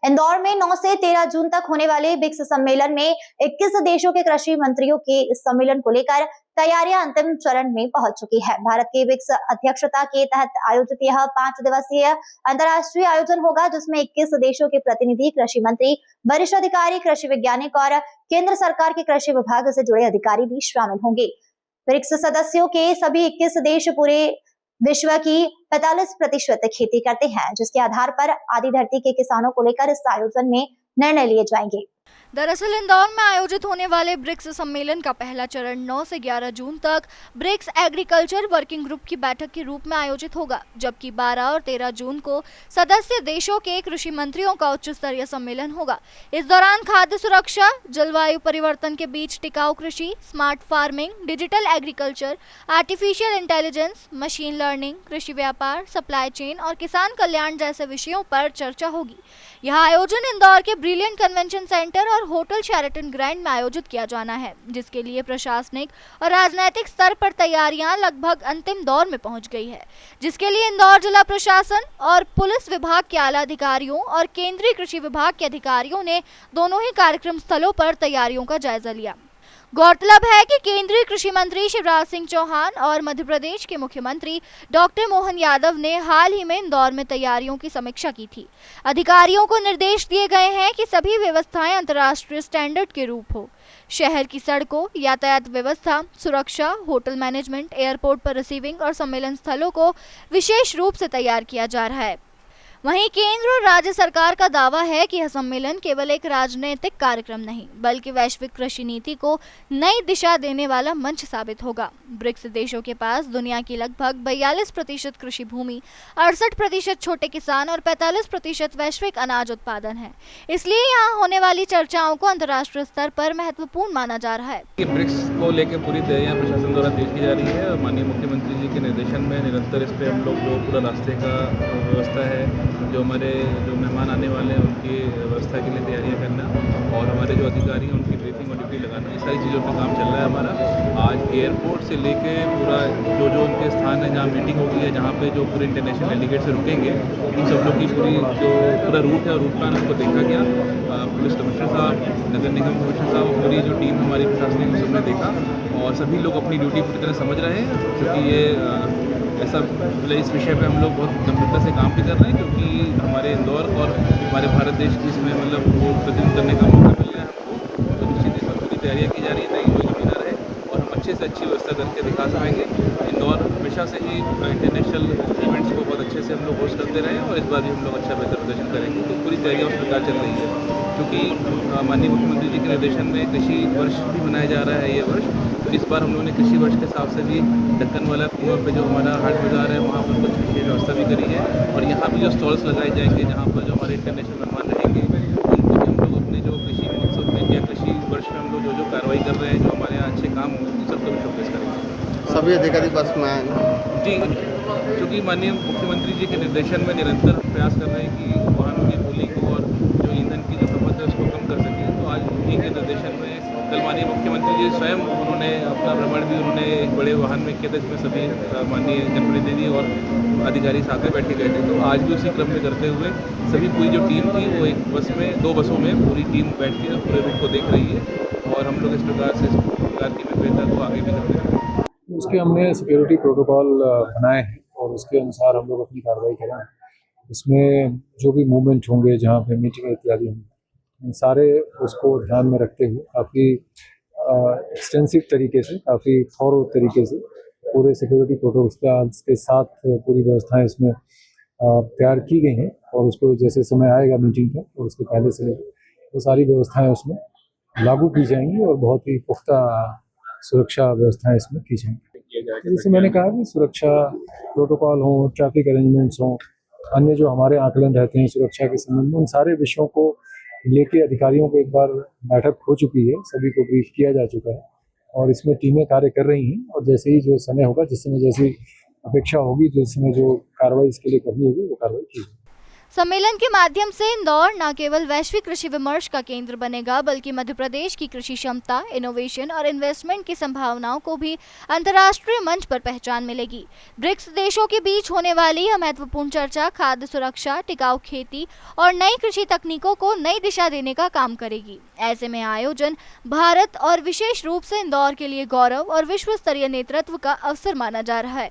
इंदौर में 9 से 13 जून तक होने वाले ब्रिक्स सम्मेलन में 21 देशों के कृषि मंत्रियों के इस सम्मेलन को लेकर तैयारियां अंतिम चरण में पहुंच चुकी है। भारत के ब्रिक्स अध्यक्षता के तहत आयोजित यह 5 दिवसीय अंतर्राष्ट्रीय आयोजन होगा, जिसमें 21 देशों के प्रतिनिधि, कृषि मंत्री, वरिष्ठ अधिकारी, कृषि वैज्ञानिक और केंद्र सरकार के कृषि विभाग से जुड़े अधिकारी भी शामिल होंगे। ब्रिक्स सदस्यों के सभी 21 देश पूरे विश्व की 45% खेती करते हैं, जिसके आधार पर आदि धरती के किसानों को लेकर इस आयोजन में निर्णय लिए जाएंगे। दरअसल इंदौर में आयोजित होने वाले ब्रिक्स सम्मेलन का पहला चरण 9 से 11 जून तक ब्रिक्स एग्रीकल्चर वर्किंग ग्रुप की बैठक के रूप में आयोजित होगा, जबकि 12 और 13 जून को सदस्य देशों के कृषि मंत्रियों का उच्च स्तरीय सम्मेलन होगा। इस दौरान खाद्य सुरक्षा, जलवायु परिवर्तन के बीच टिकाऊ कृषि, smart farming, digital agriculture, artificial intelligence, machine learning, कृषि व्यापार, सप्लाई चेन और किसान कल्याण जैसे विषयों पर चर्चा होगी। यह आयोजन इंदौर के ब्रिलियंट कन्वेंशन सेंटर और होटल शेराटन ग्रैंड में आयोजित किया जाना है, जिसके लिए प्रशासनिक और राजनीतिक स्तर पर तैयारियां लगभग अंतिम दौर में पहुंच गई है, जिसके लिए इंदौर जिला प्रशासन और पुलिस विभाग के आला अधिकारियों और केंद्रीय कृषि विभाग के अधिकारियों ने दोनों ही कार्यक्रम स्थलों पर तैयारियों का जायजा लिया। गौरतलब है कि केंद्रीय कृषि मंत्री शिवराज सिंह चौहान और मध्य प्रदेश के मुख्यमंत्री डॉक्टर मोहन यादव ने हाल ही में इंदौर में तैयारियों की समीक्षा की थी। अधिकारियों को निर्देश दिए गए हैं कि सभी व्यवस्थाएं अंतर्राष्ट्रीय स्टैंडर्ड के रूप हो। शहर की सड़कों, यातायात व्यवस्था, सुरक्षा, होटल मैनेजमेंट, एयरपोर्ट पर रिसीविंग और सम्मेलन स्थलों को विशेष रूप से तैयार किया जा रहा है। वहीं केंद्र और राज्य सरकार का दावा है कि यह सम्मेलन केवल एक राजनीतिक कार्यक्रम नहीं, बल्कि वैश्विक कृषि नीति को नई दिशा देने वाला मंच साबित होगा। ब्रिक्स देशों के पास दुनिया की लगभग 42% कृषि भूमि, 68% छोटे किसान और 45% वैश्विक अनाज उत्पादन है। इसलिए यहाँ होने वाली चर्चाओं को अंतर्राष्ट्रीय स्तर पर महत्वपूर्ण माना जा रहा है। ब्रिक्स को लेकर पूरी तैयारियां प्रशासन द्वारा तेज की जा रही है और माननीय मुख्यमंत्री जी के निर्देशन में निरंतर इस पर हम लोग जो पूरा रास्ते का व्यवस्था है, जो हमारे जो मेहमान आने वाले हैं उनकी व्यवस्था के लिए तैयारियां करना और हमारे जो अधिकारी हैं उनकी ब्रीफिंग और ड्यूटी लगाना, ये सारी चीज़ों पर काम चल रहा है हमारा। आज एयरपोर्ट से लेके पूरा जो उनके स्थान है जहाँ मीटिंग होगी है, जहाँ पे जो पूरे इंटरनेशनल डेलीगेट से रुकेंगे, उन सब लोग की पूरा रूट है और रूट प्लान उसको देखा गया। पुलिस कमिश्नर साहब, नगर निगम कमिश्नर साहब, पूरी जो टीम हमारी प्रशासनिक सबने देखा और सभी लोग अपनी ड्यूटी पूरी तरह समझ रहे हैं, क्योंकि ये ऐसा इस विषय पे हम लोग बहुत गंभीरता से काम भी कर रहे हैं, क्योंकि हमारे इंदौर और हमारे भारत देश की इसमें वो प्रतिनिधित्व करने का मौका मिल रहा है हमको। तो निश्चित इसमें पूरी तैयारियाँ की जा रही है ताकि कोई कमी ना रहे और हम अच्छे से अच्छी व्यवस्था करके दिखा सकेंगे। इंदौर हमेशा से ही इंटरनेशनल इवेंट्स को बहुत अच्छे से हम लोग होस्ट करते रहे और इस बार भी हम लोग अच्छा बेहतर प्रदर्शन करेंगे। तो पूरी तैयारियाँ उस प्रकार चल रही है, क्योंकि माननीय मुख्यमंत्री जी के निर्देशन में कृषि वर्ष भी मनाया जा रहा है ये वर्ष। तो इस बार हम लोगों ने कृषि वर्ष के हिसाब से भी दक्कन वाला कुआं पे जो हमारा हाट बाजार है वहाँ पर कुछ विशेष व्यवस्था भी करी है और यहाँ भी जो स्टॉल्स लगाए जाएंगे जहाँ पर जो हमारे इंटरनेशनल मेहमान रहेंगे उनको भी हम लोग अपने जो कृषि महोत्सव में या कृषि वर्ष में हम लोग जो कार्रवाई कर रहे हैं, जो हमारे यहाँ अच्छे काम उन सबको भी शोकेस करेंगे। सभी अधिकारी बस में आए जी, क्योंकि माननीय मुख्यमंत्री जी के निर्देशन में निरंतर प्रयास कर रहे हैं कि वाहनों की बोली को और जो ईंधन की जो खपत है उसको कम कर सकें। तो आज उन्हीं के निर्देशन में कल माननीय मुख्यमंत्री जी स्वयं उन्होंने अपना भ्रमण भी उन्होंने एक बड़े वाहन में किया था, जिसमें सभी माननीय जनप्रतिनिधि और अधिकारी साथ में बैठे गए थे। तो आज भी उसी क्रम में करते हुए सभी पूरी जो टीम थी वो एक बस में, 2 बसों में पूरी टीम बैठ के पूरे रूट को देख रही है और हम लोग इस प्रकार से इस प्रकार की विक्रेता को आगे भी करते रहेंगे। उसके हमने सिक्योरिटी प्रोटोकॉल बनाए हैं और उसके अनुसार हम लोग अपनी कार्रवाई करेंगे। इसमें जो भी मूवमेंट होंगे, जहाँ पे मीटिंग इत्यादि होंगे, सारे उसको ध्यान में रखते हुए काफ़ी एक्सटेंसिव तरीके से, काफ़ी थॉरो तरीके से पूरे सिक्योरिटी प्रोटोकॉल्स के साथ पूरी व्यवस्थाएं इसमें तैयार की गई हैं और उसको जैसे समय आएगा मीटिंग का और उसके पहले से वो सारी व्यवस्थाएं उसमें लागू की जाएंगी और बहुत ही पुख्ता सुरक्षा व्यवस्थाएं इसमें की जाएंगी। जैसे मैंने कहा कि सुरक्षा प्रोटोकॉल हो, ट्रैफिक अरेंजमेंट्स हों, अन्य जो हमारे आकलन रहते हैं सुरक्षा के संबंध में, उन सारे विषयों को लेके अधिकारियों को एक बार बैठक हो चुकी है, सभी को ब्रीफ किया जा चुका है और इसमें टीमें कार्य कर रही हैं और जैसे ही जो समय होगा, जिस समय जैसी अपेक्षा होगी, जिस समय जो कार्रवाई इसके लिए करनी होगी वो कार्रवाई की जाएगी। सम्मेलन के माध्यम से इंदौर न केवल वैश्विक कृषि विमर्श का केंद्र बनेगा, बल्कि मध्य प्रदेश की कृषि क्षमता, इनोवेशन और इन्वेस्टमेंट की संभावनाओं को भी अंतर्राष्ट्रीय मंच पर पहचान मिलेगी। ब्रिक्स देशों के बीच होने वाली यह महत्वपूर्ण चर्चा खाद्य सुरक्षा, टिकाऊ खेती और नई कृषि तकनीकों को नई दिशा देने का काम करेगी। ऐसे में आयोजन भारत और विशेष रूप से इंदौर के लिए गौरव और विश्व स्तरीय नेतृत्व का अवसर माना जा रहा है।